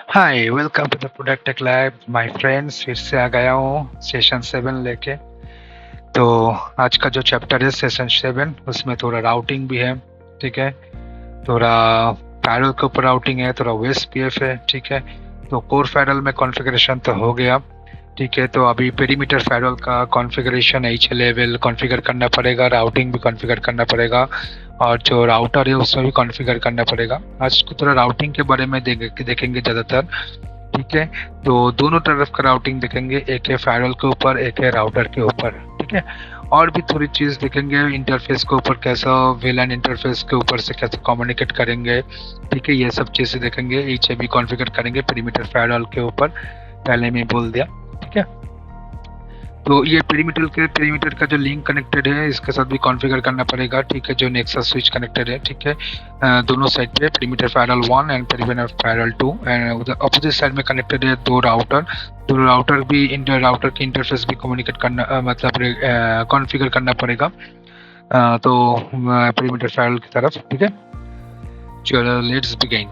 Hi welcome to the product tech lab my friends. फिर से आ गया हूँ सेशन 7 लेके। तो आज का जो चैप्टर है सेशन 7, उसमें थोड़ा राउटिंग भी है। ठीक है, थोड़ा पैरल के ऊपर राउटिंग है, थोड़ा वेस्ट पीएफ है। ठीक है, तो कोर पैरल में कॉन्फ़िगरेशन तो हो गया। ठीक है, तो अभी पेरीमीटर फायरवॉल का कॉन्फ़िगरेशन एच लेवल कॉन्फ़िगर करना पड़ेगा, राउटिंग भी कॉन्फ़िगर करना पड़ेगा, और जो राउटर है उसमें भी कॉन्फ़िगर करना पड़ेगा। आज को थोड़ा राउटिंग के बारे में देखेंगे ज़्यादातर। ठीक है, तो दोनों तरफ का राउटिंग देखेंगे, एक है फायरवॉल के ऊपर, एक है राउटर के ऊपर। ठीक है, और भी थोड़ी चीज़ देखेंगे इंटरफेस के ऊपर, कैसा वीएलएन इंटरफेस के ऊपर से कैसे कम्युनिकेट करेंगे। ठीक है, ये सब चीज़ें देखेंगे। एच भी कॉन्फ़िगर करेंगे पेरीमीटर फायरवॉल के ऊपर, पहले मैं बोल दिया। ठीक है, तो ये पेरीमीटर का जो लिंक कनेक्टेड है इसके साथ भी कॉन्फ़िगर करना पड़ेगा। ठीक है, जो नेक्सस स्विच कनेक्टेड है। ठीक है, दोनों साइड पे perimeter firewall 1 and perimeter firewall 2, and उधर अपोजिट साइड में कनेक्टेड है दो राउटर भी राउटर की इंटरफेस भी कम्युनिकेट करना मतलब कॉन्फ़िगर करना पड़ेगा। तो पेरीमीटर फायरवॉल की तरफ। ठीक है, चलो लेट्स बिगिन।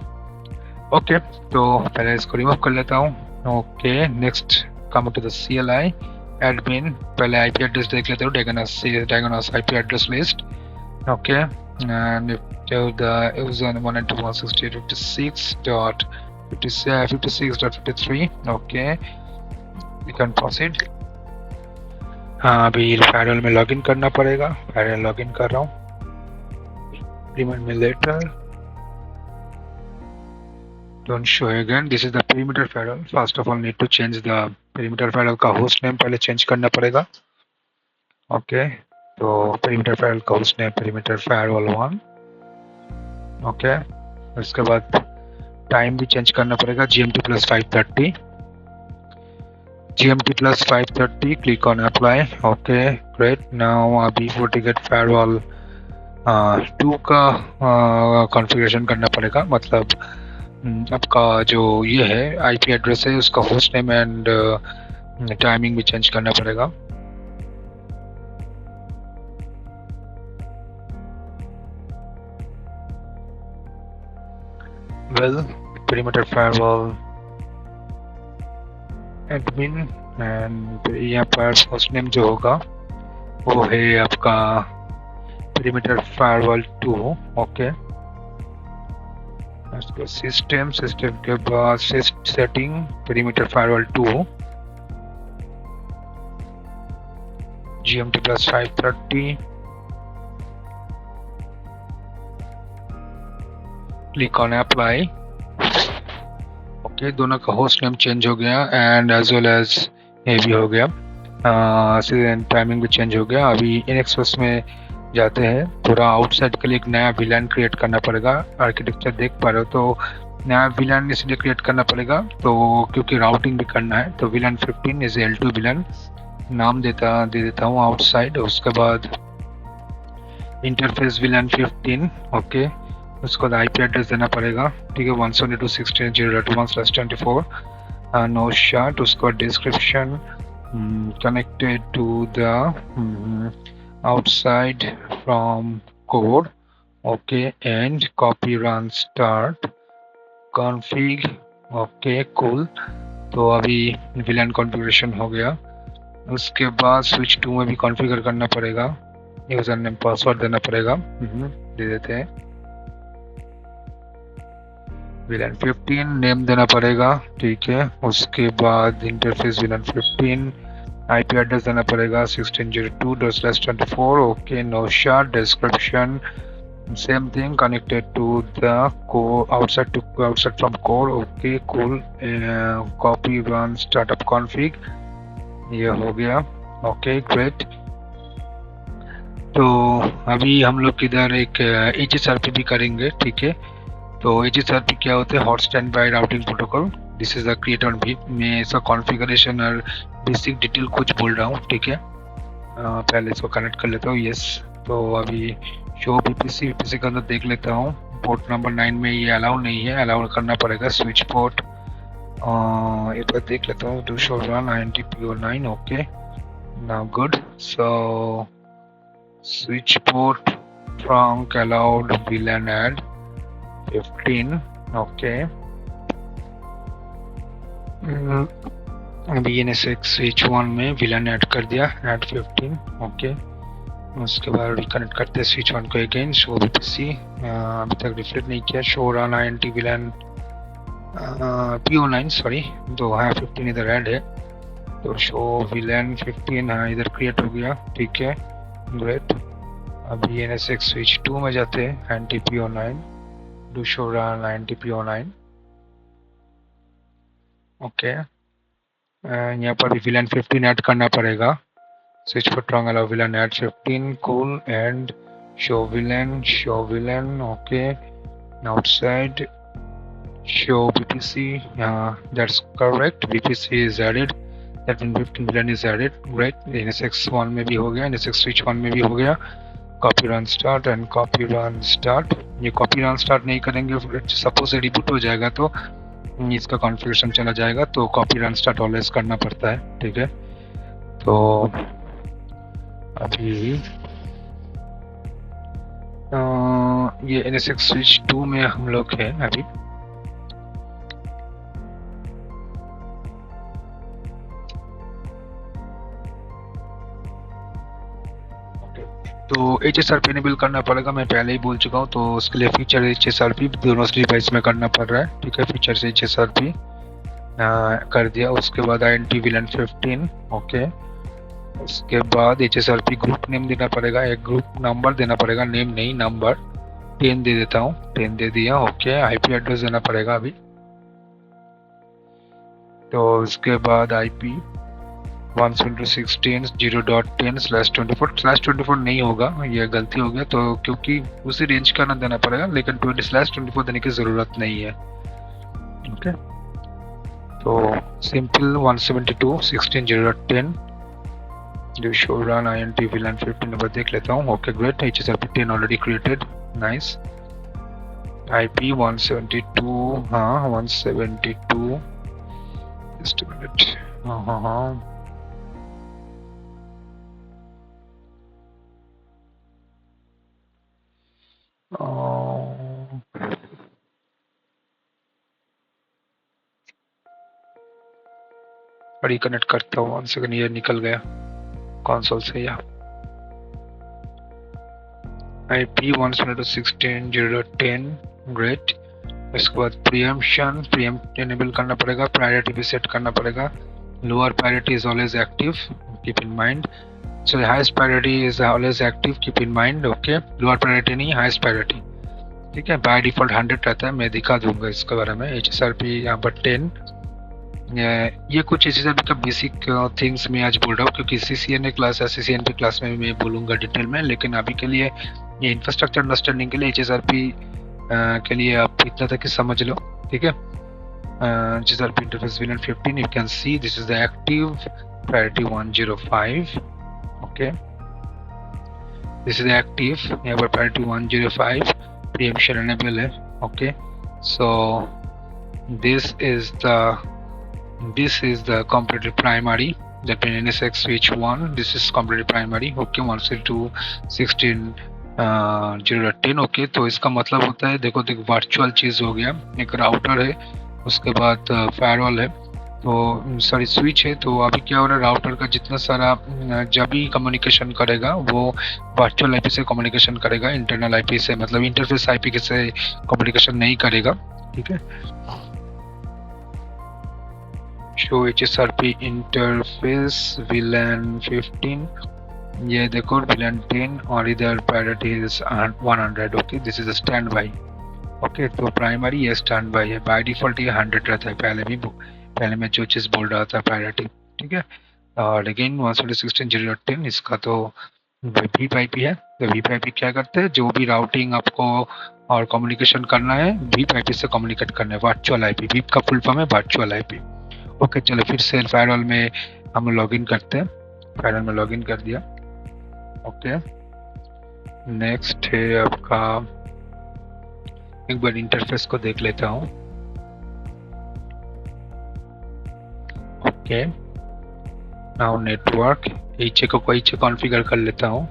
ओके, तो पहले इसको रिमूव कर लेता हूँ। Okay, next come to the CLI admin. पहले आईपी एड्रेस देख लेते हो, diagnose IP address list. Okay, and to the user 192.168.56.53. Okay, you can proceed. हाँ, अभी फायरवॉल में लॉगिन करना पड़ेगा। फायरवॉल लॉगिन कर रहा हूँ। Remind me later. Don't show again. This is the perimeter firewall. First of all, need to change the perimeter firewall का host name पहले change करना पड़ेगा। ओके, तो perimeter firewall का host name perimeter firewall 1। Okay, उसके बाद time भी change करना पड़ेगा, GMT plus 530। GMT plus 530, click on apply. Okay, great. Now अभी FortiGate firewall 2 का कॉन्फ़िगरेशन करना पड़ेगा। मतलब आपका जो ये है आईपी एड्रेस है उसका होस्ट नेम एंड टाइमिंग भी चेंज करना पड़ेगा। Well, perimeter firewall admin, and यहाँ पर होस्ट नेम जो होगा वो है आपका पेरीमीटर फायरवॉल 2। ओके, सिस्टम के बाद setting perimeter firewall 2, GMT plus 530, click on apply. Okay, दोनों का होस्ट नेम चेंज हो गया एंड एज वेल एज ये भी हो गया, टाइमिंग भी चेंज हो गया। अभी इनएक्सप्रेस में जाते हैं। थोड़ा आउटसाइड के लिए एक नया विलान क्रिएट करना पड़ेगा। आर्किटेक्चर देख पा रहे हो, तो नया विलान इसलिए क्रिएट करना पड़ेगा तो क्योंकि राउटिंग भी करना है। तो विलान 15 इज L2 विलान, नाम दे देता हूँ आउटसाइड। उसके बाद इंटरफेस विलान 15। ओके, उसको आईपी एड्रेस देना पड़ेगा। ठीक है, 172.16.0.1/24 नो शॉट। उसको description connected to the outside from code. Okay, and copy run start config. Okay, cool. तो अभी विलान कॉन्फ़िगरेशन हो गया। उसके बाद स्विच 2 में भी कॉन्फ़िगर करना पड़ेगा, यूजर नेम पासवर्ड देना पड़ेगा। दे देते हैं। विलान 15 नेम देना पड़ेगा। ठीक है, उसके बाद इंटरफेस विलान 15, आईपी एड्रेस देना पड़ेगा 16.02.24। Okay, no shut. Description same thing, connected to the core outside from core. Okay, cool. Copy run startup config, ये हो गया। Okay, great. तो अभी हम लोग इधर एक HSRP भी करेंगे। ठीक है, तो HSRP क्या होता है? Hot stand by routing protocol. This is the creator भी। मैं इसका कॉन्फ़िगरेशन और बेसिक डिटेल कुछ बोल रहा हूँ। ठीक है, पहले इसको कनेक्ट कर लेता हूँ। यस, तो अभी शो VPC के अंदर देख लेता हूँ। पोर्ट नंबर 9 में ये अलाउ नहीं है, अलाउ करना पड़ेगा स्विच पोर्ट। एक बार देख लेता हूँ। Do show run INTPO9। Okay, now good. So switch port trunk allowed VLAN add 15. Okay, VNSX switch 1 में विलन ऐड कर दिया, ऐड 15, ओके। उसके बाद रिकनेक्ट करते हैं स्विच 1 को अगेन, शो VPC, अभी तक रिफ्लेक्ट नहीं किया, show run INT villain PO9, sorry, तो हाँ 15 इधर ऐड है, तो शो विलन 15 हाँ इधर क्रिएट हो गया, ठीक है, ग्रेट। अब VNSX स्विच 2 में जाते हैं, INT PO9, do show run INT PO9, okay. यहाँ पर भी विलन 15 ऐड करना पड़ेगा, switch for triangle of villain at 15, cool, and show villain, okay, outside, show VPC, that's correct, VPC is added, that means 15 villain is added, great, NSX 1 में भी हो गया, NSX switch 1 में भी हो गया, copy run start and copy run start, ये copy run start नहीं करेंगे, सपोज रिबूट हो जाएगा तो इसका कॉन्फ़िगरेशन चला जाएगा, तो कॉपी रन स्टार्ट ऑलवेज करना पड़ता है, ठीक है। तो अभी ये NSX स्विच 2 में हम लोग हैं अभी, तो HSRP इनेबल करना पड़ेगा, मैं पहले ही बोल चुका हूँ, तो उसके लिए फीचर HSRP दोनों डिवाइस में करना पड़ रहा है, ठीक है। फीचर से HSRP कर दिया, उसके बाद INT विलन 15, ओके। उसके बाद HSRP ग्रुप नेम देना पड़ेगा, एक ग्रुप नंबर देना पड़ेगा, नेम नहीं नंबर, 10 दे देता हूँ, 10 दे दिया, ओके। IP एड्रेस देना पड़ेगा अभी, तो उसके बाद IP 1.16 0.10/24/24 नहीं होगा, ये गलती हो गया, तो क्योंकि उसी रेंज का ना देना पड़ेगा, लेकिन 20/24 देने की ज़रूरत नहीं है, ओके। तो सिंपल 172.16.0.10 जो show run INT villain 15 number देख लेता हूँ, okay great, HSRP 10 already created, nice. IP 172, हाँ 172, जस्ट अ मिनट, हाँ रिकनेक्ट करता हूँ, 1 सेकंड, ये निकल गया कंसोल से, या IP 172.16.0.10, ग्रेट। इसके बाद प्रीएम्प्ट एनेबल करना पड़ेगा, प्रायोरिटी भी सेट करना पड़ेगा, lower priority is always active, keep in mind, so highest priority is always active, keep in mind, okay. Lower priority नहीं, हाईएस्ट प्रायोरिटी, ठीक है। बाय डिफॉल्ट 100 रहता है, मैं दिखा दूंगा इसके बारे में। HSRP यहाँ पर 10, ये कुछ HSRP का बेसिक थिंग्स मैं आज बोल रहा हूँ, क्योंकि CCNA क्लास या CCNP क्लास में मैं बोलूँगा डिटेल में, लेकिन अभी के लिए ये इंफ्रास्ट्रक्चर अंडरस्टैंडिंग के लिए HSRP के लिए आप इतना तक समझ लो, ठीक है। HSRP interface villain 15, you can see this is the active priority 105, okay, this is active, यहाँ पर प्रायोरिटी 105, प्रीएम्पशन एनेबल है, okay. So this is the completely primary, that means NSX switch 1, this is completely primary, okay, 172.16.0.10, okay. तो इसका मतलब होता है, देखो virtual चीज हो गया, एक राउटर है, उसके बाद फायरवॉल है, तो सॉरी स्विच है, तो अभी क्या हो रहा है, राउटर का जितना सारा जब भी कम्युनिकेशन करेगा वो वर्चुअल IP से कम्युनिकेशन करेगा, इंटरनल IP से, मतलब इंटरफेस IP से कम्युनिकेशन नहीं करेगा, ठीक है। शो HSRP इंटरफेस विलन 15, ये देखो विलन 10, और इधर priority is 100, okay, this is stand by, okay. तो प्राइमरी ये स्टैंड बाई है, बाय डिफॉल्ट ये 100 रहता है, पहले मैं जो चीज़ बोल रहा था प्रायोरिटी, ठीक है। और अगेन 1.16.0.10 इसका तो VIP है, तो VIP क्या करते हैं, जो भी राउटिंग आपको और कम्युनिकेशन करना है VIP से कम्युनिकेट करना है, वर्चुअल IP, VIP का फुल फॉर्म है वर्चुअल IP, ओके। चलो फिर से फायरवॉल में हम लॉगिन करते हैं, फायरवॉल में लॉगिन कर दिया, ओके। नेक्स्ट है आपका, एक बार इंटरफेस को देख लेता हूँ, ओके। नाउ नेटवर्क HA को कोई कॉन्फ़िगर कर लेता हूँ,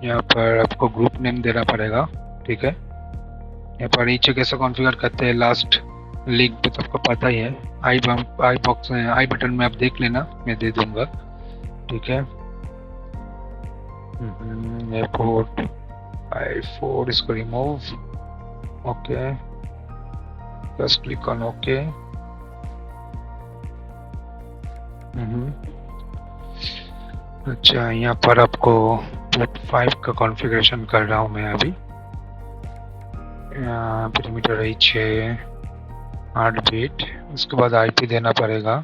यहाँ पर आपको ग्रुप नेम देना पड़ेगा, ठीक है। यहाँ पर HA कैसे कॉन्फ़िगर करते हैं, लास्ट लिंक तो सबको पता ही है, आई बॉक्स आई बटन में आप देख लेना, मैं दे दूंगा, ठीक है। एयरपोर्ट i4 इसको remove, okay, just click on okay. अच्छा, यहाँ पर आपको पोर्ट 5 का कॉन्फ़िगरेशन कर रहा हूँ मैं अभी। पेरीमीटर reach है 8 बिट, उसके बाद आईपी देना पड़ेगा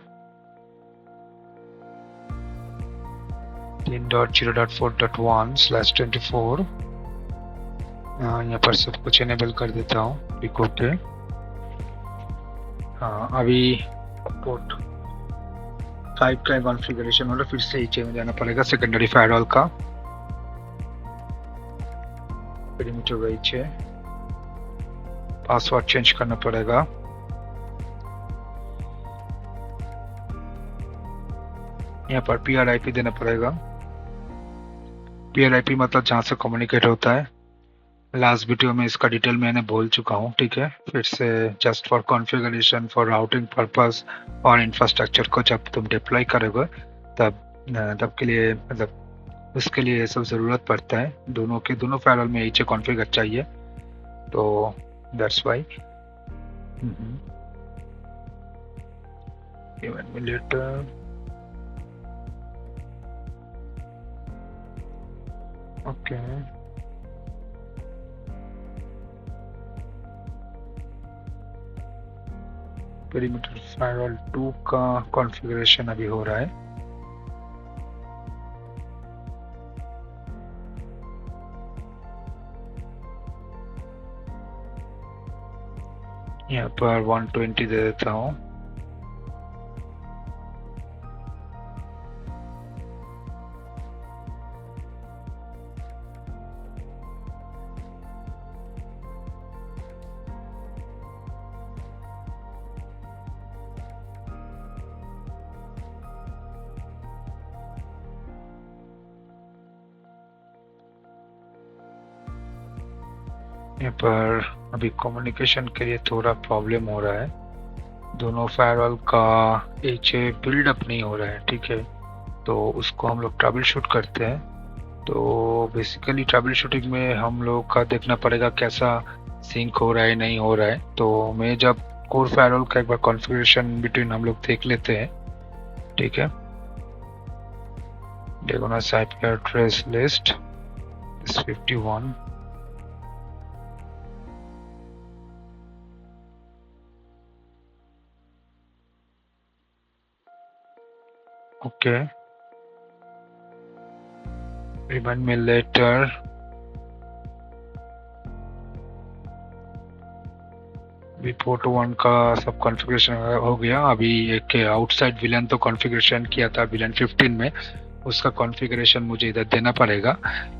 10.0.4.1/24। यहाँ पर सब कुछ इनेबल कर देता हूँ, क्लिक ओके। हाँ, अभी पोर्ट 5 का कॉन्फ़िगरेशन हो रहा है, फिर से नीचे में जाना पड़ेगा सेकेंडरी फायरवॉल का, पेरीमीटर reach है, पासवर्ड चेंज करना पड़ेगा, यहाँ पर PRIP देना पड़ेगा। PRIP मतलब जहाँ से कम्युनिकेट होता है। लास्ट वीडियो में इसका डिटेल मैंने बोल चुका हूँ, ठीक है। फिर से just for configuration for routing purpose और इंफ्रास्ट्रक्चर को जब तुम डिप्लॉय करोगे तब के लिए, मतलब उसके लिए ये सब ज़रूरत पड़ता है। दोनों फायरवॉल में एच कॉन्फ़िगर चाहिए, तो that's why. Okay, perimeter firewall 2 का कॉन्फ़िगरेशन अभी हो रहा है। यहाँ पर 120 दे देता हूँ। यहाँ पर अभी कम्युनिकेशन के लिए थोड़ा प्रॉब्लम हो रहा है, दोनों फायरवॉल का एच बिल्डअप नहीं हो रहा है, ठीक है। तो उसको हम लोग ट्रबल शूट करते हैं। तो बेसिकली ट्रबल शूटिंग में हम लोग का देखना पड़ेगा कैसा सिंक हो रहा है, नहीं हो रहा है। तो मैं जब कोर फायरवॉल का एक बार कॉन्फ़िगरेशन बिटवीन हम लोग देख लेते हैं, ठीक है। diagonal IP address list is 51. Okay, remind me later. अभी पोर्ट 1 का सब कॉन्फ़िगरेशन हो गया। अभी एक आउटसाइड विलन तो कॉन्फ़िगरेशन किया था विलन 15 में, उसका कॉन्फ़िगरेशन मुझे इधर देना पड़ेगा।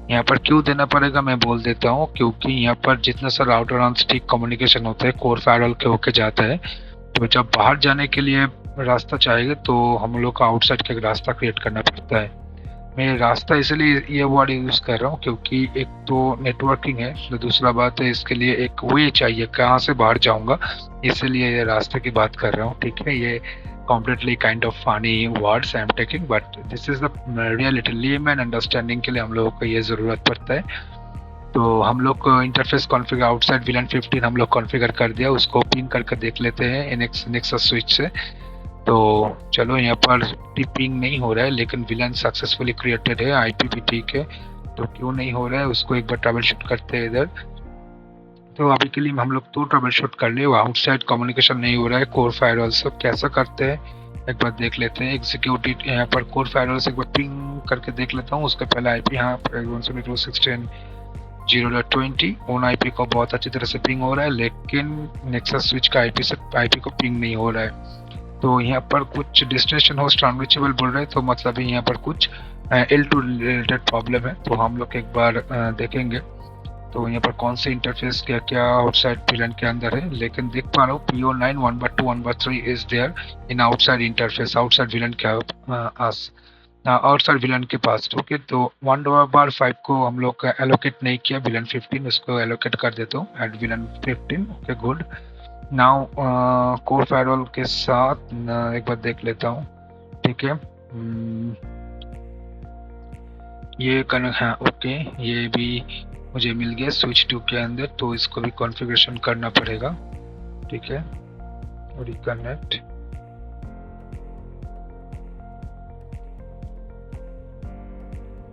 यहाँ पर क्यों देना पड़ेगा मैं बोल देता हूँ, क्योंकि यहाँ पर जितना सा राउटर ऑन स्टिक कम्युनिकेशन होता है कोर फायरवॉल के होके जाता है, तो जब बाहर जाने के लिए रास्ता चाहिए तो हम लोग का आउटसाइड का एक रास्ता क्रिएट करना पड़ता है। मैं रास्ता इसलिए ये वर्ड यूज़ कर रहा हूँ क्योंकि एक तो नेटवर्किंग है, तो दूसरा बात है इसके लिए एक वे चाहिए कहाँ से बाहर जाऊँगा, इसलिए ये रास्ते की बात कर रहा हूँ, ठीक है। ये completely kind of funny words I am taking, but this is the reality। Layman understanding के लिए हम लोगों को ये ज़रूरत पड़ता है। तो हम लोग को इंटरफेस कॉन्फ़िगर आउटसाइड विलन 15 हम लोग कॉन्फ़िगर कर दिया, उसको पिंग करके देख लेते हैं नेक्सस स्विच से। तो चलो, यहाँ पर पिंग नहीं हो रहा है लेकिन विलन सक्सेसफुली क्रिएटेड है, आईपी भी ठीक है, तो क्यों नहीं हो रहा है उसको एक बार ट्रबल शूट करते हैं इधर। तो अभी के लिए हम लोग तो ट्रबल शूट कर लिए, आउटसाइड कम्युनिकेशन नहीं हो रहा है कोर फायरवॉल से, कैसा करते हैं एक बार देख लेते हैं। एग्जीक्यूटिव यहाँ पर कोर फायरवॉल से एक बार पिंग करके देख लेता हूँ, उसके पहले आईपी यहाँ पर 172.16.0.20 ऑन आईपी को बहुत अच्छी तरह से पिंग हो रहा है, लेकिन नेक्सस स्विच का आईपी को पिंग नहीं हो रहा है। तो यहाँ पर कुछ डेस्टिनेशन होस्ट अनरीचेबल बोल रहे हैं, तो मतलब यहाँ पर कुछ L2 रिलेटेड प्रॉब्लम है, तो हम लोग एक बार देखेंगे। तो यहाँ पर कौन से इंटरफेस क्या क्या आउटसाइड विलन के अंदर है, लेकिन देख पा रहा हूँ PO9 1/2 1/3 is there in outside interface, outside VLAN के आउटसाइड विलन के पास। ओके, तो 1/5 को हम लोग एलोकेट नहीं किया, विलन 15 उसको एलोकेट कर देता हूँ, add VLAN 15। Okay, good. Now core firewall के साथ एक बार देख लेता हूँ, ठीक है। ये हाँ ओके, ये भी मुझे मिल गया स्विच 2 के अंदर, तो इसको भी कॉन्फ़िगरेशन करना पड़ेगा, ठीक है। Reconnect,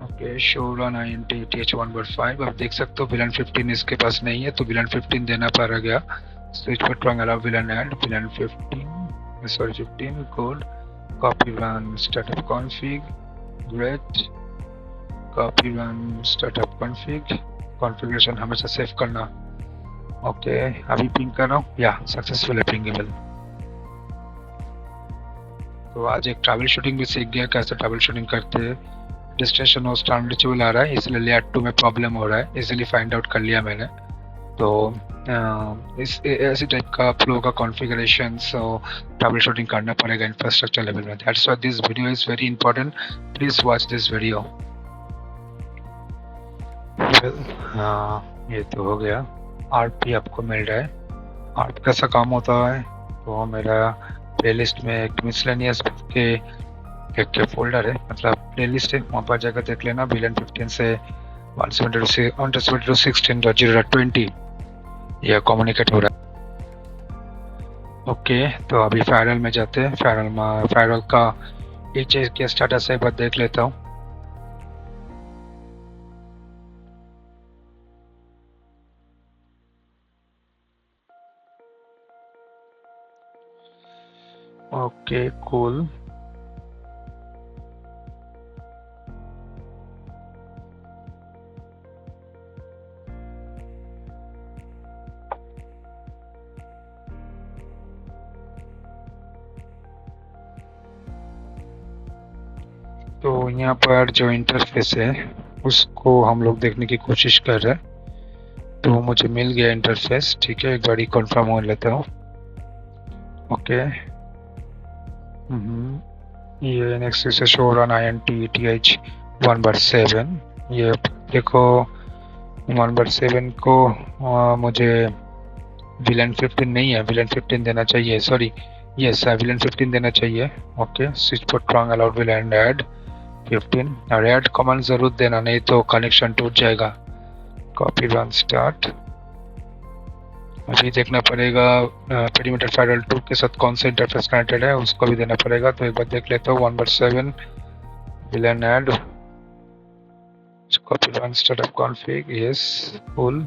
okay, show run INT ETH1/5। अब देख सकते हो VLAN 15 इसके पास नहीं है, तो VLAN 15 देना पड़ गया। स्विच पर trunk allow VLAN add VLAN 15 sorry 15 code copy run startup config, great, copy run startup config, configuration हमेशा सेव करना, ओके। अभी पिंग कर रहा हूँ, या सक्सेसफुल है पिंगेबल। तो आज एक ट्रैवल शूटिंग भी सीख गया, कैसे ट्रैवल शूटिंग करते हैं। डेस्टिनेशन होस्ट अनरीचेबल आ रहा है, इसलिए लेयर 2 में प्रॉब्लम हो रहा है, इजीली फाइंड आउट कर लिया मैंने। तो इस ऐसी टाइप का फ्लो का कॉन्फ़िगरेशन ट्रैवल शूटिंग करना पड़ेगा इंफ्रास्ट्रक्चर लेवल में। That's why this video is very important, please watch this video. ये तो हो गया। आरपी आपको मिल रहा है। आरपी कैसा काम होता है, तो मेरा प्लेलिस्ट में एक मिसलेनियस के एक फोल्डर है, मतलब प्लेलिस्ट है, वहाँ पर जाकर देख लेना। VLAN 15 से 172.16.0.20 यह कम्युनिकेट हो रहा है, ओके। तो अभी फायरल में जाते हैं। फायरल का एक चीज के स्टेटस एक बार देख लेता हूँ। ओके कूल, तो यहाँ पर जो इंटरफेस है उसको हम लोग देखने की कोशिश कर रहे हैं। तो मुझे मिल गया इंटरफेस, ठीक है। एक बार कंफर्म हो लेता हूँ, ओके। ये नेक्स्ट से शो रन INT ETH1/7। ये देखो 1/7 को मुझे VLAN 15 नहीं है, VLAN 15 देना चाहिए, सॉरी यस VLAN 15 देना चाहिए, ओके। स्विच पर ट्रांग अलाउड VLAN ऐड 15 और ऐड कमांड जरूर देना, नहीं तो कनेक्शन टूट जाएगा। कॉपी रन स्टार्ट, अभी देखना पड़ेगा पेरीमीटर फायरवॉल 2 के साथ कौन सा इंटरफेस कनेक्टेड है, उसको भी देना पड़ेगा। तो एक बार देख लेता हूँ। 1/7 VLAN add, copy run startup config, yes full.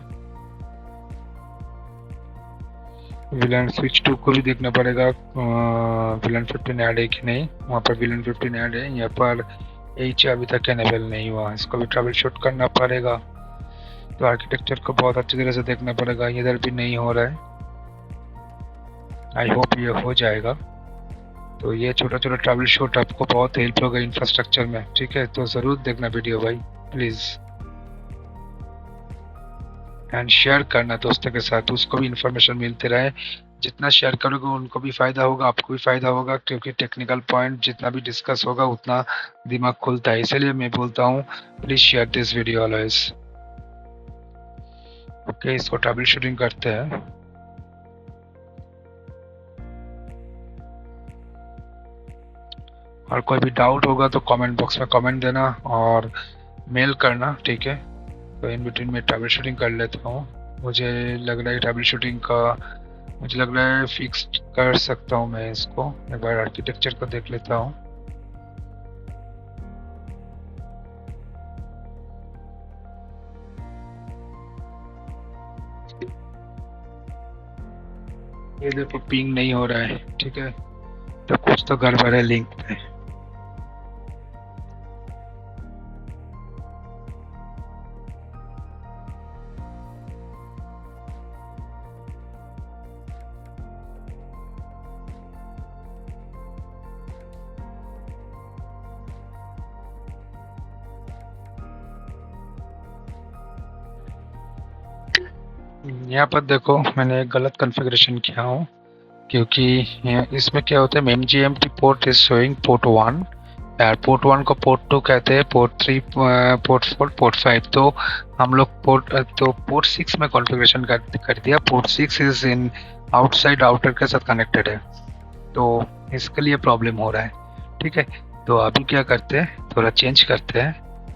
VLAN switch 2 को भी देखना पड़ेगा, VLAN 15 ऐड है कि नहीं। वहाँ पर VLAN 15 ऐड है, यहाँ पर H अभी तक एनेबल नहीं हुआ, इसको भी ट्रैवल शूट करना पड़ेगा। तो आर्किटेक्चर को बहुत अच्छी तरह से देखना पड़ेगा, इधर भी नहीं हो रहा है, आई होप ये हो जाएगा। तो ये छोटा छोटा ट्रैवल शूट आपको बहुत हेल्प होगा इंफ्रास्ट्रक्चर में, ठीक है। तो ज़रूर देखना वीडियो भाई प्लीज़, एंड शेयर करना दोस्तों के साथ, उसको भी इंफॉर्मेशन मिलते रहे। जितना शेयर करोगे उनको भी फ़ायदा होगा, आपको भी फ़ायदा होगा, क्योंकि टेक्निकल पॉइंट जितना भी डिस्कस होगा उतना दिमाग खुलता है। इसलिए मैं बोलता हूँ please share this video always, okay. इसको ट्रैवल शूटिंग करते हैं। और कोई भी डाउट होगा तो कमेंट बॉक्स में कमेंट देना और मेल करना, ठीक है। तो इन बिटवीन में ट्रैवल शूटिंग कर लेता हूँ। मुझे लग रहा है ट्रैवल शूटिंग का मुझे लग रहा है फिक्स कर सकता हूँ मैं इसको। एक बार आर्किटेक्चर को देख लेता हूँ। ये देखो पिंग नहीं हो रहा है, ठीक है। तो कुछ तो गड़बड़ है लिंक पे। यहाँ पर देखो मैंने एक गलत कॉन्फ़िगरेशन किया हूँ, क्योंकि इसमें क्या होता है MGMT port is showing port 1 यार पोर्ट 1 को पोर्ट 2 कहते हैं, पोर्ट 3 पोर्ट 4 पोर्ट 5। तो हम लोग पोर्ट 6 में कॉन्फ़िगरेशन कर दिया। Port 6 is in outside outer के साथ कनेक्टेड है, तो इसके लिए प्रॉब्लम हो रहा है। ठीक है, तो अभी क्या करते हैं, थोड़ा चेंज करते हैं।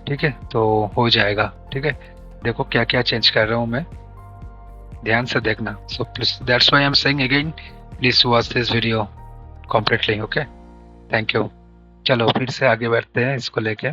ठीक है, तो हो जाएगा। ठीक है, देखो क्या क्या चेंज कर रहा हूँ मैं, ध्यान से देखना। So please, that's why I am saying again, please watch this video completely. Okay, thank you. चलो फिर से आगे बढ़ते हैं इसको लेके।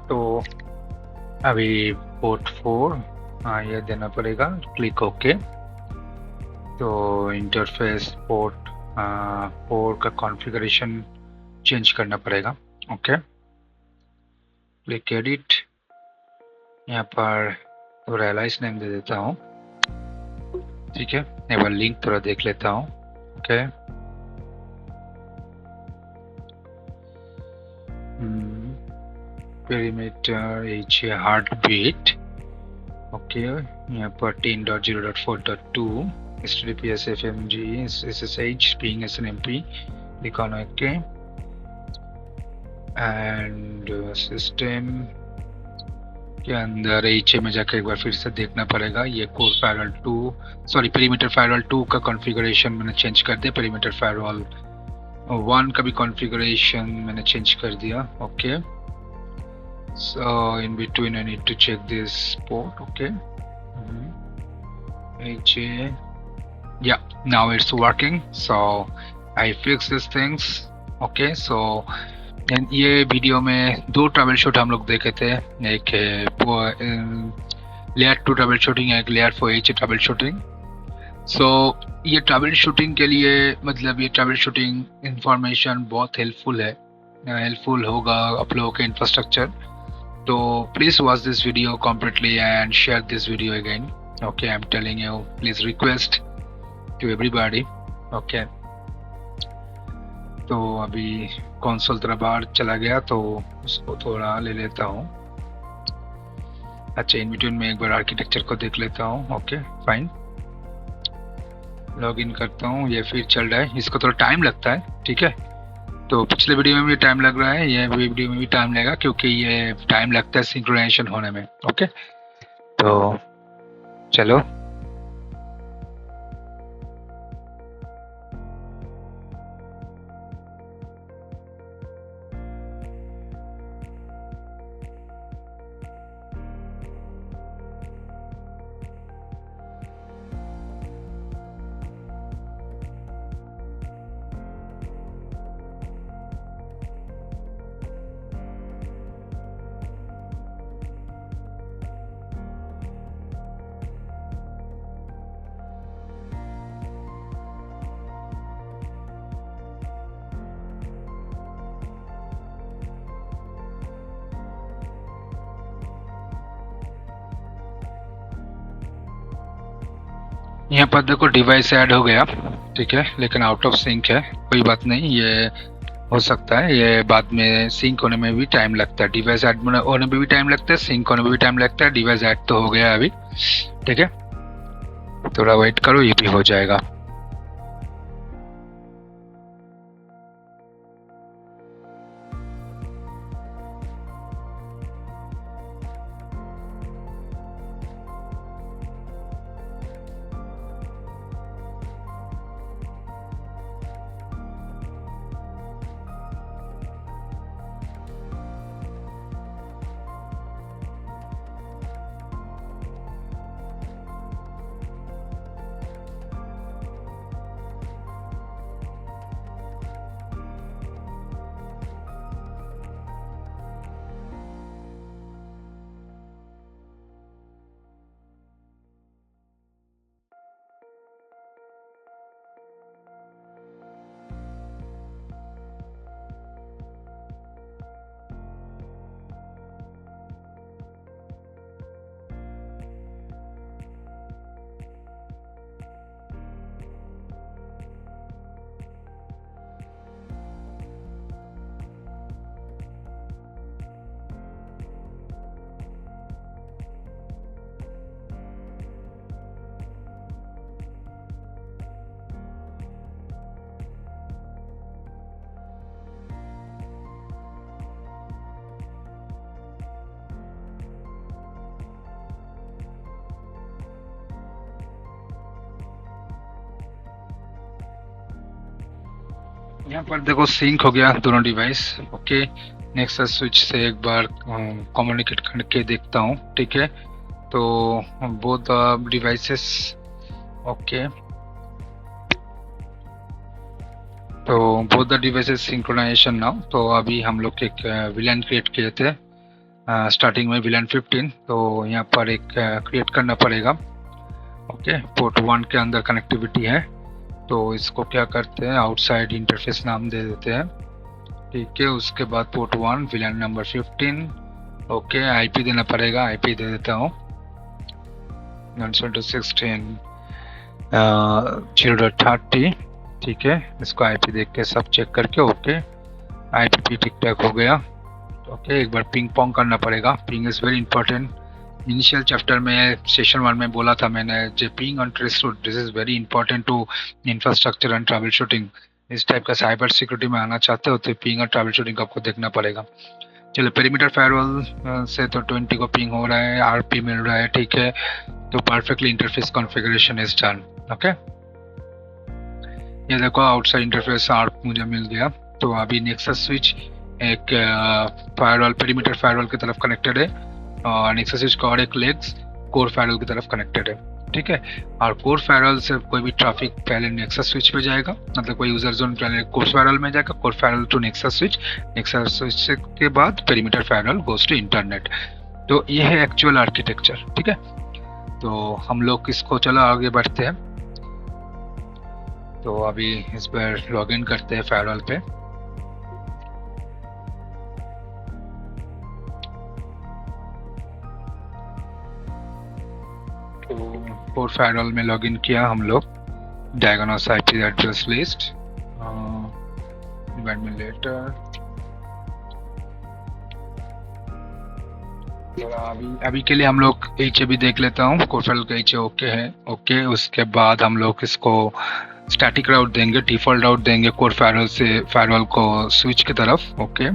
तो अभी पोर्ट 4, हाँ ये देना पड़ेगा, क्लिक ओके। तो इंटरफेस पोर्ट 4 का कॉन्फ़िगरेशन चेंज करना पड़ेगा। ओके, क्लिक एडिट, यहाँ पर थोड़ा एलाइस नेम दे देता हूँ। ठीक है, एक बार लिंक थोड़ा देख लेता हूँ। Okay, perimeter H heartbeat. Okay, यहाँ पर 10.0.4.2 HTTPS FMG SSH being SNMP दिखाना है। एंड सिस्टम के अंदर एच में जाकर एक बार फिर से देखना पड़ेगा। ये core firewall 2, sorry perimeter firewall 2 का कॉन्फ़िगरेशन मैंने चेंज कर दिया। पेरीमीटर फायरवॉल 1 का भी कॉन्फ़िगरेशन मैंने चेंज कर दिया। Okay, so in between I need to check this port. Okay, HA, yeah, now it's working, so I fix these things. Okay, so ये वीडियो में 2 ट्रबल शूट हम लोग देखे थे, एक लेयर 2 ट्रबल शूटिंग, एक लेयर 4H ट्रबल शूटिंग। सो ये trouble shooting के लिए, मतलब ये ट्रबल शूटिंग इंफॉर्मेशन बहुत हेल्पफुल है, हेल्पफुल होगा आप लोगों के infrastructure. So please watch this video completely and share this video again. Okay, I'm telling you, please request to everybody. Okay, तो अभी कंसोल थोड़ा बाहर चला गया, तो उसको थोड़ा ले लेता हूँ। अच्छा, इन बिटवीन में एक बार आर्किटेक्चर को देख लेता हूँ। ओके फाइन, लॉग इन करता हूँ। ये फिर चल रहा है, इसको थोड़ा टाइम लगता है। ठीक है, तो पिछले वीडियो में भी टाइम लग रहा है, ये वीडियो में भी टाइम लगेगा, क्योंकि ये टाइम लगता है सिंक्रोनाइजेशन होने में। ओके, तो चलो यहाँ पर देखो डिवाइस ऐड हो गया, ठीक है, लेकिन आउट ऑफ सिंक है। कोई बात नहीं, ये हो सकता है, ये बाद में सिंक होने में भी टाइम लगता है, डिवाइस ऐड होने में भी टाइम लगता है, सिंक होने में भी टाइम लगता है। डिवाइस ऐड तो हो गया अभी, ठीक है, थोड़ा वेट करो, ये भी हो जाएगा। यहाँ पर देखो सिंक हो गया दोनों डिवाइस, ओके। नेक्सस स्विच से एक बार कम्युनिकेट करके देखता हूँ, ठीक है। तो बोथ डिवाइसेस, ओके, तो both the devices synchronization now. तो अभी हम लोग एक विलन क्रिएट किए थे स्टार्टिंग में, विलन 15। तो यहाँ पर एक क्रिएट करना पड़ेगा, ओके। पोर्ट 1 के अंदर कनेक्टिविटी है, तो इसको क्या करते हैं, आउटसाइड इंटरफेस नाम दे देते हैं, ठीक है। उसके बाद port 1 villain number 15, okay. IP देना पड़ेगा, आईपी दे देता हूँ 192.16 0.30, ठीक है। इसको आईपी देख के सब चेक करके, ओके, आईपी ठीक ठाक हो गया, ओके। एक बार पिंग पोंग करना पड़ेगा, ping is very important. Initial chapter में सेशन 1 में बोला था मैंने, जो ping on trace route, this is very important to infrastructure and travel shooting. इस टाइप का साइबर सिक्योरिटी में आना चाहते हो तो पिंग और ट्रैवल शूटिंग आपको देखना पड़ेगा। चलो, पेरीमीटर फायरवॉल से तो 20 को पिंग हो रहा है, आरपी मिल रहा है, ठीक है। तो perfectly interface configuration is done, okay. ये देखो आउटसाइड इंटरफेस आर्प मुझे मिल गया। तो अभी नेक्सस स्विच एक फायरवॉल, पेरीमीटर फायरवॉल की तरफ कनेक्टेड है, और नेक्सस स्विच का और एक लेग्स कोर फायरवॉल की तरफ कनेक्टेड है, ठीक है। और कोर फायरवॉल से कोई भी ट्रैफिक पहले नेक्सस स्विच पे जाएगा, मतलब कोई यूजर जोन पहले कोर फायरवॉल में जाएगा, core firewall to Nexus switch, Nexus switch के बाद perimeter firewall goes to internet. तो ये है एक्चुअल आर्किटेक्चर, ठीक है। तो हम लोग इसको, चलो आगे बढ़ते हैं। तो अभी इस पर लॉग इन करते हैं फायरवॉल पे। तो कोर फायरवॉल में लॉग इन किया हम लोग, diagnose IP address list, later. अभी के लिए हम लोग एच भी देख लेता हूँ, कोर फायरवॉल का एच ओके है, ओके। उसके बाद हम लोग इसको स्टैटिक राउट देंगे, डिफॉल्ट राउट देंगे कोर फायरवॉल से फायरवॉल को स्विच की तरफ, ओके।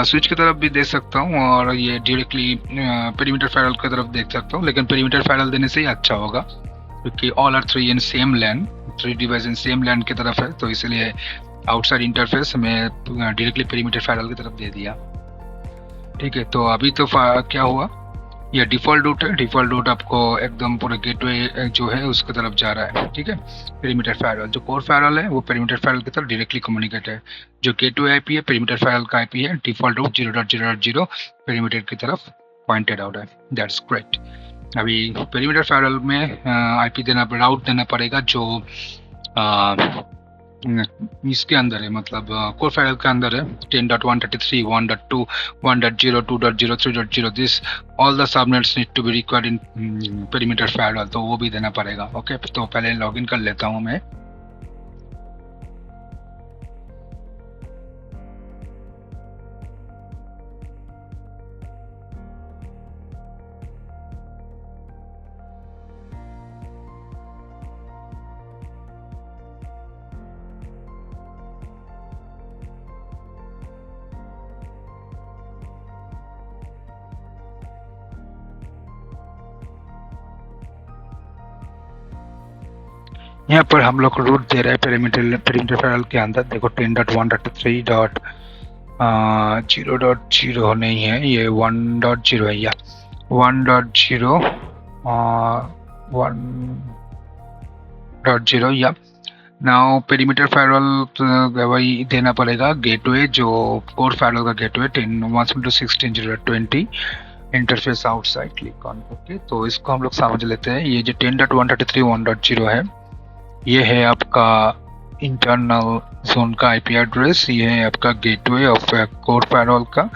स्विच की तरफ भी दे सकता हूँ, और ये डायरेक्टली पेरीमीटर फायरवॉल की तरफ देख सकता हूँ, लेकिन पेरीमीटर फायरवॉल देने से ही अच्छा होगा, क्योंकि all are 3 in same LAN, 3 device in same LAN की तरफ है, तो इसलिए आउटसाइड इंटरफेस में डायरेक्टली पेरीमीटर फायरवॉल की तरफ दे दिया, ठीक है। तो अभी तो क्या हुआ, ये डिफॉल्ट रूट है, डिफॉल्ट रूट आपको एकदम पूरा गेटवे जो है उसकी तरफ जा रहा है, ठीक है। पेरीमीटर फायरवॉल, जो कोर फायरवॉल है वो पेरीमीटर फायरवॉल की तरफ डायरेक्टली कम्युनिकेट है, जो गेटवे आईपी है पेरीमीटर फायरवॉल का आईपी है, डिफॉल्ट रूट 0.0.0 पेरीमीटर की तरफ पॉइंटेड आउट है, दैट्स ग्रेट। अभी पेरीमीटर फायरवॉल में आईपी देना, राउट देना पड़ेगा, जो इसके अंदर है, मतलब कोर फायरवॉल के अंदर है 10.133 1.2 1.0 2.0 3.0 this all the subnets need to be required in perimeter firewall, तो वो भी देना पड़ेगा। ओके, तो पहले लॉगिन कर लेता हूँ मैं। यहाँ पर हम लोग रूट दे रहे हैं पेरीमीटर फायरवॉल के अंदर। देखो 10.1.3.0.0 नहीं है, ये 1.0 है, या 1.0 1.0 या नाउ पेरीमीटर फायरवॉल वही देना पड़ेगा। गेटवे जो कोर फायरवॉल का gateway 10.1.16.0.20 interface outside, click on. Okay, तो इसको हम लोग समझ लेते हैं। ये जो 10.133 1.0 है, ये है आपका इंटरनल जोन का आईपी एड्रेस, ये है आपका गेटवे ऑफ कोर फायरवॉल का।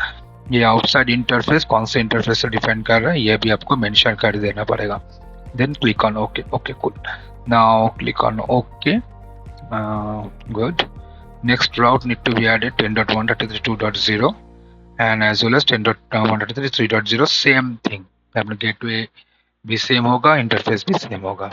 ये आउटसाइड इंटरफेस कौन से इंटरफेस से डिफाइन कर रहा है, ये भी आपको मेंशन कर देना पड़ेगा। Then click on okay. Okay cool, now click on okay. Good. Next route need to be added 10.1.33.2.0 and as well as 10.1.33.3.0 same thing। अपना गेटवे भी सेम होगा, इंटरफेस भी सेम होगा।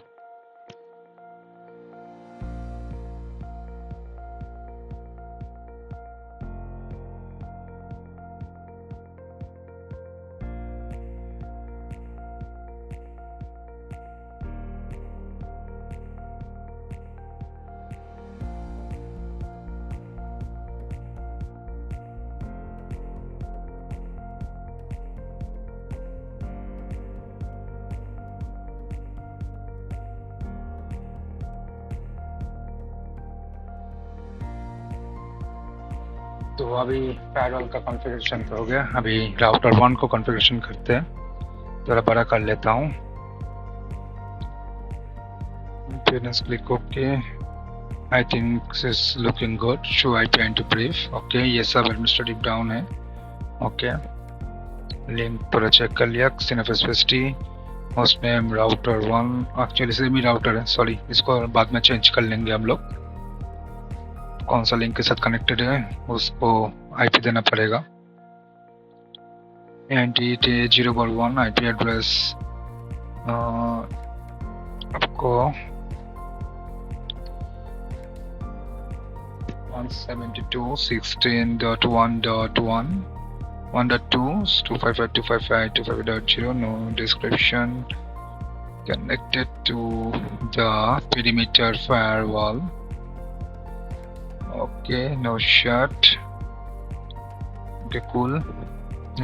तो अभी फायरवॉल का कॉन्फ़िगरेशन तो हो गया, अभी राउटर 1 को कॉन्फ़िगरेशन करते हैं। थोड़ा बड़ा कर लेता हूँ। Click okay, I think this is looking good. Show IP and to brief. Okay, ये सब एडमिनिस्ट्रेटिव डाउन है। ओके, लिंक पूरा चेक कर लिया। सिनेफेसिटी host name router 1, actually semi router है, सॉरी, इसको बाद में चेंज कर लेंगे हम लोग। कौन सा लिंक के साथ कनेक्टेड है उसको आईपी देना पड़ेगा। एंटिटी 0.1 आईपी एड्रेस आपको 172.16.1.1 1.2 255.255.255.0 no description, connected to the perimeter firewall। Okay, no shut. Okay cool,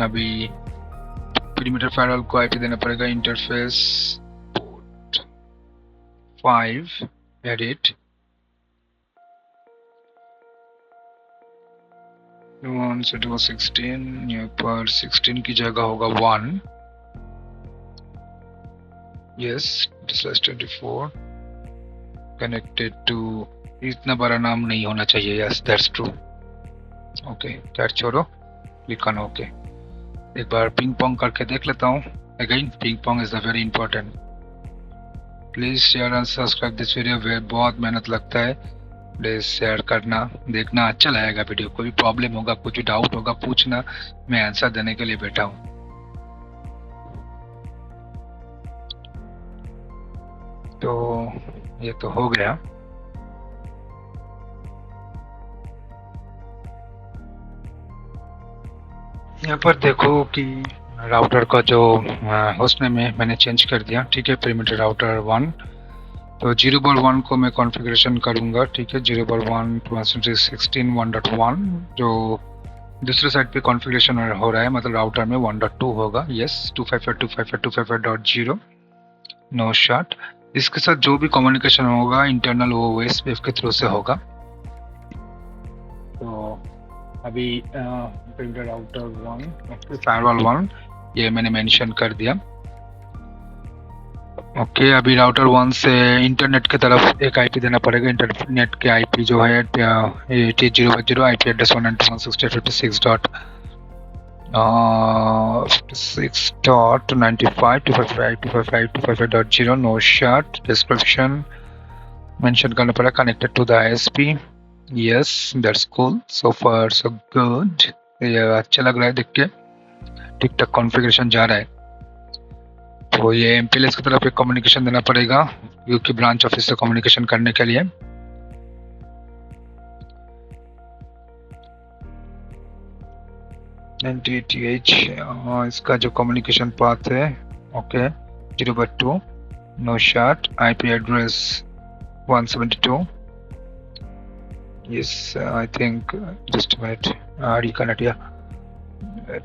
अभी पेरीमीटर फायरवॉल को आईपी देना पड़ेगा इंटरफेस पोर्ट 5 एडिट 1 से 216, यहाँ पर 16 की जगह होगा 1। यस, /24 कनेक्टेड टू, इतना बड़ा नाम नहीं होना चाहिए। Yes that's true. Okay, cat छोड़ो, क्लिक ऑन ओके। एक बार पिंग पोंग करके देख लेता हूँ। Again ping pong is the very important. Please share and subscribe this video, बहुत मेहनत लगता है। प्लीज शेयर करना, देखना, अच्छा लगेगा वीडियो। कोई प्रॉब्लम होगा, कुछ डाउट होगा, पूछना, मैं आंसर देने के लिए बैठा हूँ। तो ये तो हो गया। यहाँ पर देखो कि राउटर का जो होस्ट नेम है मैंने चेंज कर दिया। ठीक है, पेरीमीटर राउटर 1, तो 0.1 को मैं कॉन्फ़िगरेशन करूँगा। ठीक है, 0.1 216 1.1 जो दूसरे साइड पे कॉन्फ़िगरेशन हो रहा है, मतलब राउटर में 1.2 होगा। Yes, 255.255.255.0 no shut. इसके साथ जो भी कम्युनिकेशन होगा इंटरनल वो वेब के थ्रू से होगा। तो अभी पेरीमीटर राउटर 1 फायरवॉल 1 ये मैंने मेंशन कर दिया। ओके अभी राउटर 1 से इंटरनेट की तरफ एक आईपी देना पड़ेगा। इंटरनेट के आईपी जो है 8010 IP address 192.168.56.95.255.255.0 no shut description mention करना पड़ेगा connected to the ISP. Yes that's cool so far so good. ये अच्छा लग रहा है देख के, ठीक ठाक कॉन्फ़िगरेशन जा रहा है। तो ये एमपीएलएस की तरफ एक कम्युनिकेशन देना पड़ेगा यूके ब्रांच ऑफिस से कम्युनिकेशन करने के लिए। इसका जो कम्युनिकेशन पाथ है okay 0/2 no shut IP address 172 yes I think just a minute reconnect yeah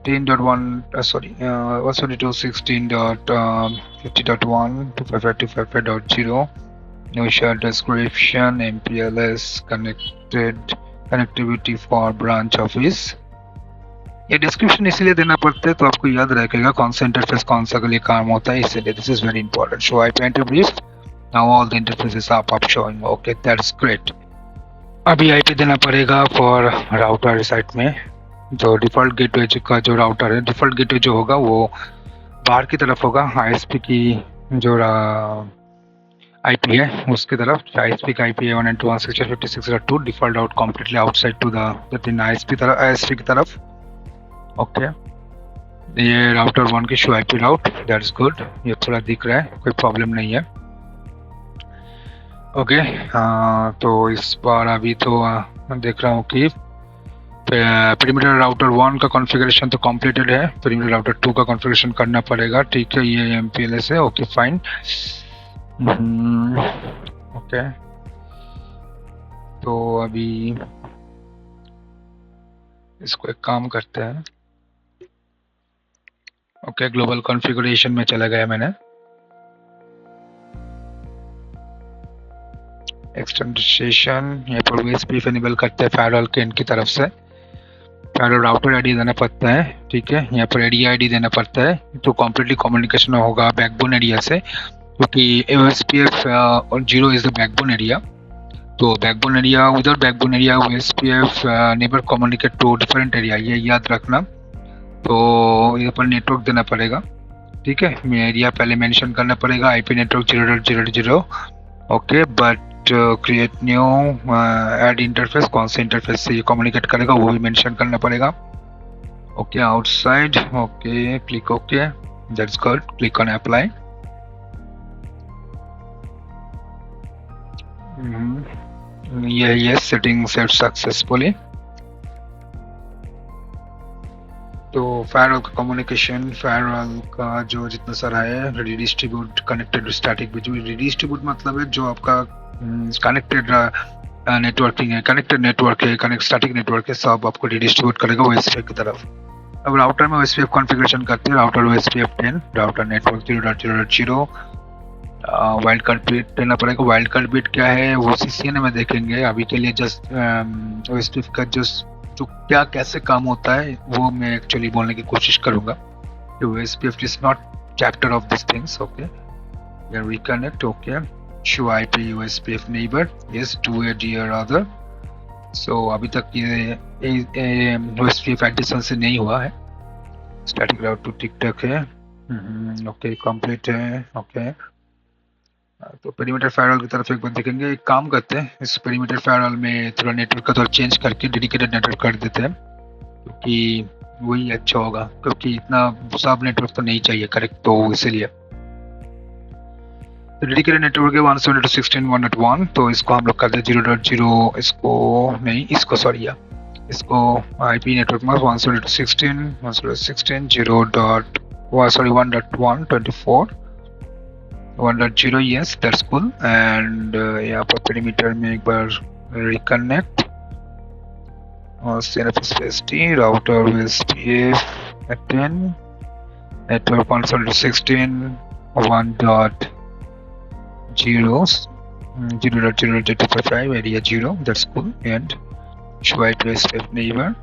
10.1 sorry 172.16.50.1 255.255.0 no shot description MPLS connectivity for branch office। ये डिस्क्रिप्शन इसीलिए देना पड़ता है तो आपको याद रखेगा कौन सा इंटरफेस कौन सा के लिए काम होता है, इसलिए this is very important. Show IP enter brief now all the interfaces आप शोइंग ओके दैट्स ग्रेट। अभी आईपी देना पड़ेगा फॉर राउटर साइट में। जो डिफ़ॉल्ट गेटवे का जो राउटर है डिफ़ॉल्ट गेटवे जो होगा वो बाहर की तरफ होगा, आईएसपी की जो आईपी है उसकी तरफ। आईएसपी का आईपी है 192.168.56.2 default out completely outside to the ISP की तरफ ओके ये राउटर 1 की show IP route that's good, ये पूरा दिख रहा है कोई प्रॉब्लम नहीं है ओके। तो इस बार अभी तो देख रहा हूँ कि पेरीमीटर राउटर 1 का कॉन्फ़िगरेशन तो कंप्लीटेड है, पेरीमीटर राउटर 2 का कॉन्फ़िगरेशन करना पड़ेगा। ठीक है ये एमपीएलएस है ओके फाइन ओके। तो अभी इसको एक काम करते हैं ओके ग्लोबल कॉन्फ़िगरेशन में चला गया मैंने, एक्सटेंडेड सेशन यहाँ पर वीएसपीएफ इनेबल करते हैं फायरवॉल के इनकी तरफ से। फायरवॉल राउटर आईडी देना पड़ता है ठीक है, यहाँ पर एरिया आईडी देना पड़ता है तो कम्प्लीटली कम्युनिकेशन होगा बैकबोन एरिया से, क्योंकि वीएसपीएफ और 0 इज द बैकबोन एरिया। तो बैकबोन एरिया उधर backbone area VSPF neighbour communicate to different area, ये याद रखना। तो यहाँ पर नेटवर्क देना पड़ेगा ठीक है, एरिया पहले मेंशन करना पड़ेगा IP network 0.0.0 okay but create new add interface, कौन से इंटरफेस से ये कम्युनिकेट करेगा वो भी मेंशन करना पड़ेगा okay. Outside okay click okay that's good, click on apply. yes setting set successfully। तो फायरवॉल का कम्युनिकेशन फायरवॉल का जो जितना सारा है रिडिस्ट्रीब्यूट कनेक्टेड स्टैटिक भी, जो रिडिस्ट्रीब्यूट मतलब है जो आपका कनेक्टेड नेटवर्किंग है, कनेक्टेड नेटवर्क है, कनेक्ट स्टैटिक नेटवर्क है, सब आपको रिडिस्ट्रीब्यूट करेगा ओएसपीएफ की तरफ। अब राउटर में ओएसपीएफ कॉन्फ़िगरेशन करते हैं, router OSPF 10 router network 0.0.0 wild card bit देना पड़ेगा। वाइल्ड कार्ड बिट क्या है वो सीसीएन में देखेंगे, अभी के लिए जस्ट ओएसपीएफ का जो क्या कैसे काम होता है वो मैं एक्चुअली बोलने की कोशिश करूंगा। OSPF is not chapter of this things okay. Then reconnect okay show IP OSPF neighbour yes to a dear other. So अभी तक ये ओएसपीएफ एडिशन से नहीं हुआ है, स्टैटिक राउट टू टिक टक है ओके कंप्लीट है ओके। तो पेरीमीटर फायरवॉल की तरफ एक बार देखेंगे, एक काम करते हैं इस पेरीमीटर फायरवॉल में थोड़ा नेटवर्क का थोड़ा चेंज करके डेडिकेटेड नेटवर्क कर देते हैं, क्योंकि वही अच्छा होगा, क्योंकि इतना सब नेटवर्क तो नहीं चाहिए करेक्ट, तो इसीलिए तो डेडिकेटेड नेटवर्क है 172.16.1.1। तो इसको हम लोग करते हैं 0.0 इसको नहीं इसको सॉरी या इसको आईपी नेटवर्क में 172.16.0.1.24 1.0 yes that's cool। and यहाँ पर पेरीमीटर में एक बार रिकनेक्ट और CNFST router OSPF 10 network 172.16.1.0 area 0 that's cool। and show IP OSPF neighbor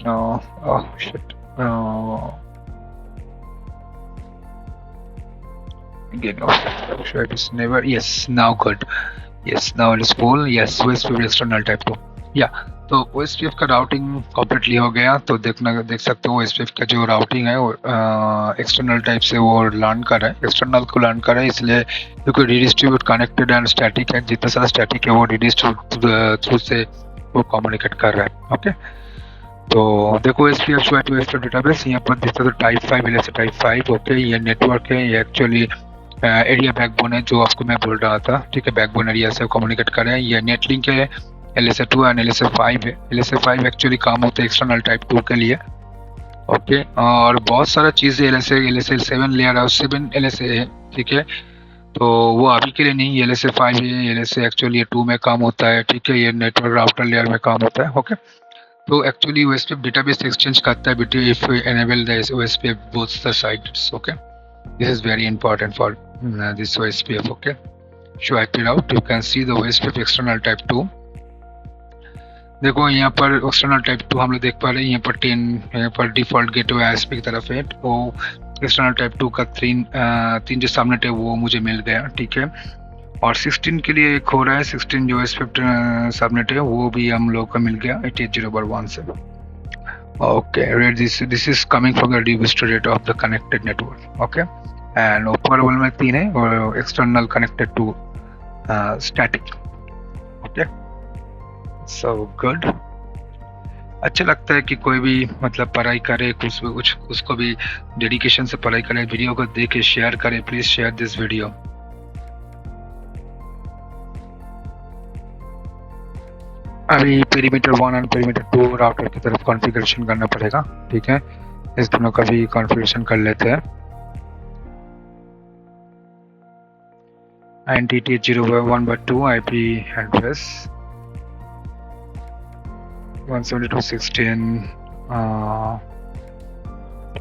oh shit again, should I be never? Yes, now good. Yes, now it is full. Yes, OSPF external type 2. या तो OSPF का routing completely हो गया। तो देख सकते हो OSPF का जो राउटिंग है वो एक्सटर्नल टाइप से वो लर्न कर रहा है, एक्सटर्नल को लर्न कर रहा है, इसलिए क्योंकि रिडिस्ट्रीब्यूट कनेक्टेड एंड स्टैटिक है, जितना सारा स्टैटिक है वो रिडिस्ट्रीब्यूट थ्रू से वो कम्युनिकेट कर रहा है। ओके, तो देखो OSPF show two OSPF database, यहाँ पर देखते हो टाइप 5 LSA टाइप 5। ओके, ये नेटवर्क है, ये एक्चुअली एरिया बैकबोन है जो आपको मैं बोल रहा था। ठीक है, बैकबोन एरिया से कम्युनिकेट कर रहे हैं। ये नेट लिंक है, LSA 2 एंड LSA 5 है। LSA 5 एक्चुअली काम होता है एक्सटर्नल टाइप 2 के लिए। ओके, और बहुत सारा चीज़ें LSA 7 लेयर है, 7 LSA है। ठीक है, तो वो अभी के लिए नहीं, LSA 5 है, LSA एक्चुअली 2 में काम होता है। ठीक है, ये नेटवर्क राउटर लेयर में काम होता है। ओके, तो एक्चुअली OSPF डेटाबेस एक्सचेंज करता है between if enable the OSPF both the sides. Okay, this is very important for this OSPF. Okay, show IP route, you can see the OSPF external type 2। देखो यहाँ पर external type 2 हम लोग देख पा रहे हैं, यहाँ पर 10 यहाँ पर डिफॉल्ट गेटवे ISP की तरफ है। तो एक्सटर्नल टाइप 2 का 3 जो सबनेट है वो मुझे मिल गया। ठीक है, और 16 के लिए एक हो रहा है, 16 जो OSPF सबनेट है वो भी हम लोग को मिल गया 88.0/1 से। Okay, this is coming from the distributed rate of the connected network. Okay, and ऊपर वाले में 3 है और external connected to static. Okay, so good. अच्छा लगता है कि कोई भी मतलब पढ़ाई करे, कुछ उसको भी डेडिकेशन से पढ़ाई करे, वीडियो को देख के शेयर करे। Please share this video. अभी पेरीमीटर 1 और पेरीमीटर 2 राउटर की तरफ कॉन्फ़िगरेशन करना पड़ेगा। ठीक है, इस दोनों का भी कॉन्फ़िगरेशन कर लेते हैं। INTT 0/1/2 IP address 172.16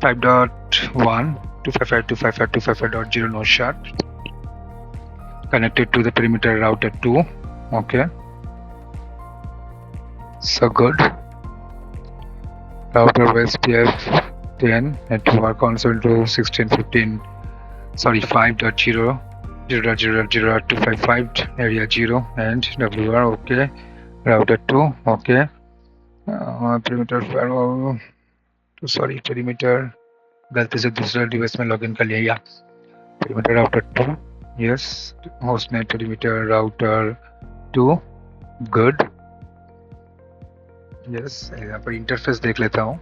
5.1 255.255.255.0 no shot connected to the perimeter router 2. Okay, so good. Router OSPF 10 network on 7.2.16.15 sorry 5.0 0.0.0.255 area 0 and WR. Okay, router 2. Okay, perimeter firewall तो सॉरी perimeter गलती से दूसरा डिवाइस में लॉगिन कर लिया। या perimeter router 2, yes, hostnet perimeter router 2, good, yes। यहाँ पर इंटरफेस देख लेता हूँ।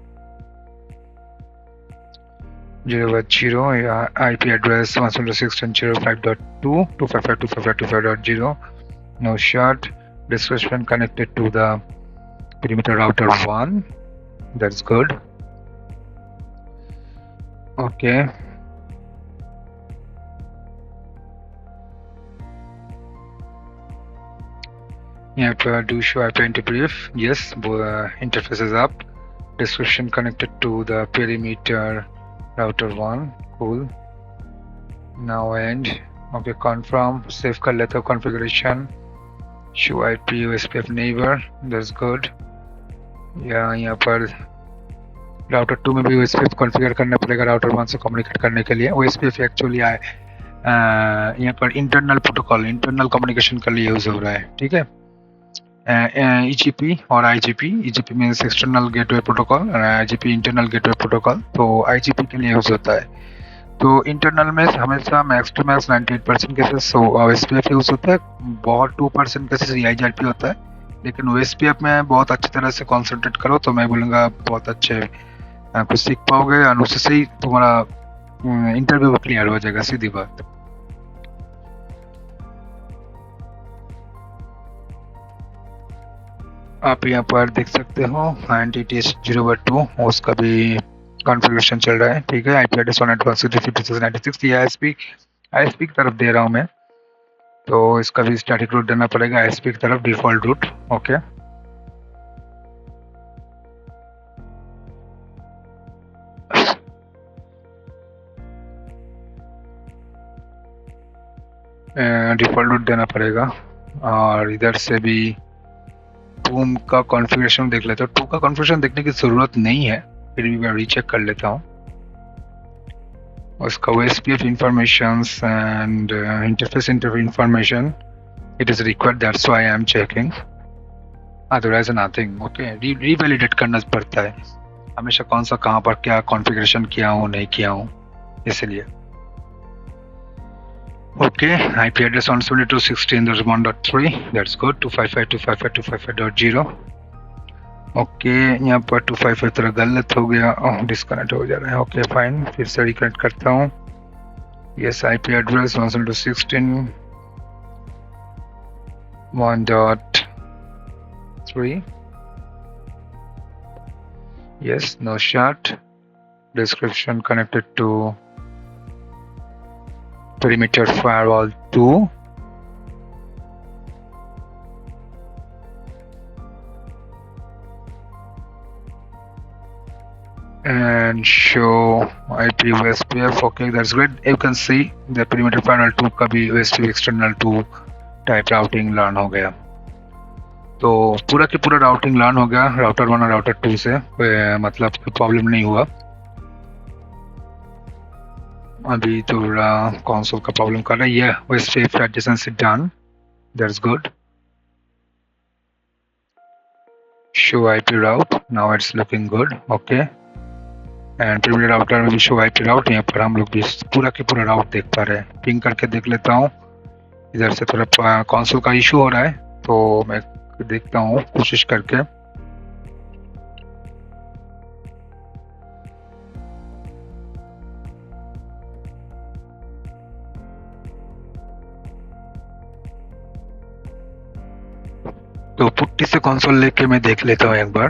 0/0 IP address 172.16.0.5.2 255.255.255.0 no shot description connected to the perimeter router 1, that's good। Okay, you have to do show IP into brief, yes, interface is up, description connected to the perimeter router 1, cool, now end। okay, confirm, save कर लेता हूँ configuration, show IP OSPF neighbor, that's good। या यहाँ पर router 2 में भी OSPF configure करना पड़ेगा राउटर 1 से कम्युनिकेट करने के लिए। OSPF एक्चुअली यहाँ पर इंटरनल प्रोटोकॉल, इंटरनल कम्युनिकेशन के लिए यूज हो रहा है। ठीक है, EGP और IGP, EGP means external gateway protocol और IGP इंटरनल गेटवे प्रोटोकॉल। तो IGP के लिए यूज होता है। तो इंटरनल में हमेशा max to max 98% cases OSPF use होता है, बहुत 2% केसेस EIGRP होता है। लेकिन OSPF में बहुत अच्छी तरह से कॉन्सेंट्रेट करो तो मैं बोलूँगा बहुत अच्छे कुछ सीख पाओगे और उससे ही तुम्हारा इंटरव्यू क्लियर हो जाएगा, सीधी बात। आप यहाँ पर देख सकते हो INTT 0/2 उसका भी कॉन्फ़िगरेशन चल रहा है। ठीक है, IP एड्रेस 192.168.56 ये ISP की तरफ दे रहा हूँ मैं, तो इसका भी स्टैटिक रूट देना पड़ेगा ISP की तरफ, default route. Okay, default route देना पड़ेगा। और इधर से भी 2 का कॉन्फ़िगरेशन देख लेते हो। 2 का कॉन्फ़िगरेशन देखने की ज़रूरत नहीं है, फिर भी मैं रीचेक कर लेता हूँ। उसका OSPF informations and interface information it is required, that's why I am checking, otherwise nothing. Okay, revalidate करना पड़ता है हमेशा, कौन सा कहाँ पर क्या कॉन्फ़िगरेशन किया हूँ नहीं किया हूँ, इसलिए. Okay, IP address on 72.16.1.3, that's good. 255.255.255.0. Okay, यहाँ पर 255 तरह गलत हो गया, डिस्कनेक्ट हो जा रहा है. ओके फाइन, फिर से रिकनेक्ट करता हूँ. Yes, IP address 172.16.1.3. yes, no shot. Description connected to perimeter firewall 2. And show IP OSPF. Okay, that's great. You can see the perimeter firewall 2 का भी OSPF external 2 type routing learn हो गया. तो पूरा की पूरा राउटिंग लर्न हो गया राउटर 1 और राउटर 2 से, मतलब कोई प्रॉब्लम नहीं हुआ. अभी थोड़ा कंसोल का प्रॉब्लम कर रहा है. ये OSPF adjacency done, that's good. show IP route, now it's looking good. Okay, and perimeter router में भी शो IP राउट. यहाँ पर हम लोग भी पूरा के पूरा राउट देख पा रहे हैं. पिंग करके देख लेता हूँ. इधर से थोड़ा कंसोल का इशू हो रहा है, तो मैं देखता हूँ कोशिश करके. तो पुट्टी से कंसोल लेके मैं देख लेता हूँ एक बार.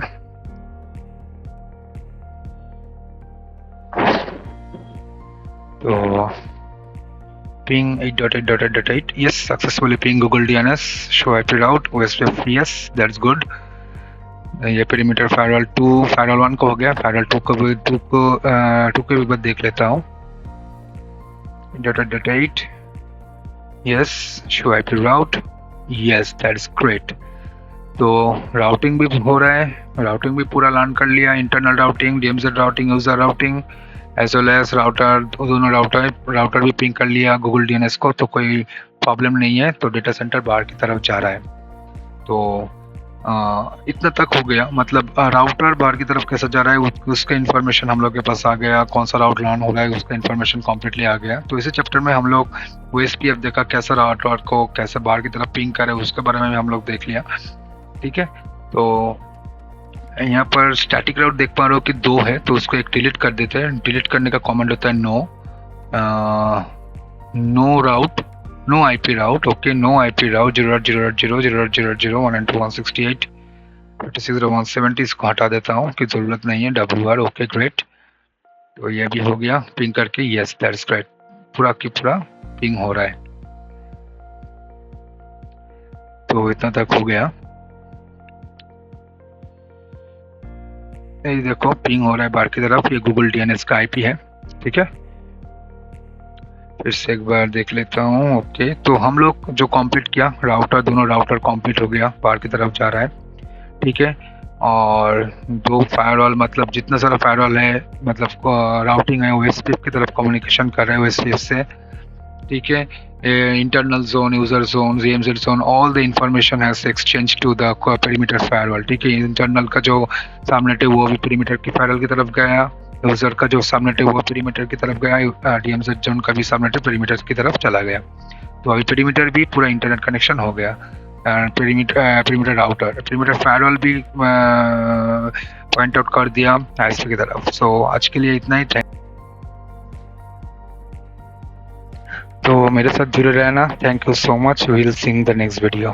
तो ping 8.8.8.8, yes, successfully ping Google DNS, show IP route, OSPF, yes, that's good. ये perimeter firewall 2 firewall 1 को हो गया. firewall 2 को भी बात देख लेता हूँ. 8.8.8, yes, show IP route, yes, that's great. तो राउटिंग भी हो रहा है, राउटिंग भी पूरा लर्न कर लिया. Internal routing, DMZ routing, user routing as well as router, दोनों राउटर भी पिंग कर लिया गूगल DNS को, तो कोई प्रॉब्लम नहीं है. तो डेटा सेंटर बाहर की तरफ जा रहा है. तो इतना तक हो गया. मतलब राउटर बाहर की तरफ कैसा जा रहा है उसका इन्फॉर्मेशन हम लोग के पास आ गया. कौन सा राउट लर्न हो रहा है उसका इन्फॉर्मेशन कम्प्लीटली आ गया. तो इसी चैप्टर में हम लोग OSPF देखा, कैसा राउटर को कैसे बाहर की तरफ पिंग करे उसके बारे में हम लोग देख लिया. ठीक है, तो यहाँ पर स्टैटिक राउट देख पा रहे हो कि 2 है, तो उसको एक डिलीट कर देते हैं. डिलीट करने का कमांड होता है नो राउट, नो IP राउट. ओके, नो IP राउट 0.0.0.0.0.0.168.56.170, इसको हटा देता हूँ कि जरूरत नहीं है. WR, okay great. तो ये भी हो गया पिंग करके. Yes, that's great. पूरा की पूरा पिंग हो रहा है. तो इतना तक हो गया. ये देखो पिंग हो रहा है बाहर की तरफ. ये गूगल DNS का IP है. ठीक है, फिर से एक बार देख लेता हूँ. ओके, तो हम लोग जो कंप्लीट किया राउटर, दोनों राउटर कंप्लीट हो गया, बाहर की तरफ जा रहा है. ठीक है, और 2 फायरवॉल, मतलब जितना सारा फायरवॉल है, मतलब राउटिंग है OSPF की तरफ कम्युनिकेशन कर रहा है OSPF से. ठीक है, internal zone, user zone, ZMZ zone, all the information has exchanged to the perimeter firewall. ठीक है, इंटरनल का जो सबनेट है वो भी perimeter की firewall की तरफ गया. यूजर का जो सबनेट है वो perimeter की तरफ गया. DMZ zone का भी सबनेट perimeter की तरफ चला गया. तो अभी perimeter भी पूरा इंटरनेट कनेक्शन हो गया. perimeter राउटर, perimeter firewall भी पॉइंट आउट कर दिया ISP की तरफ. सो आज के लिए इतना ही. तो मेरे साथ जुड़े रहना. Thank you so much. We will see in the next video.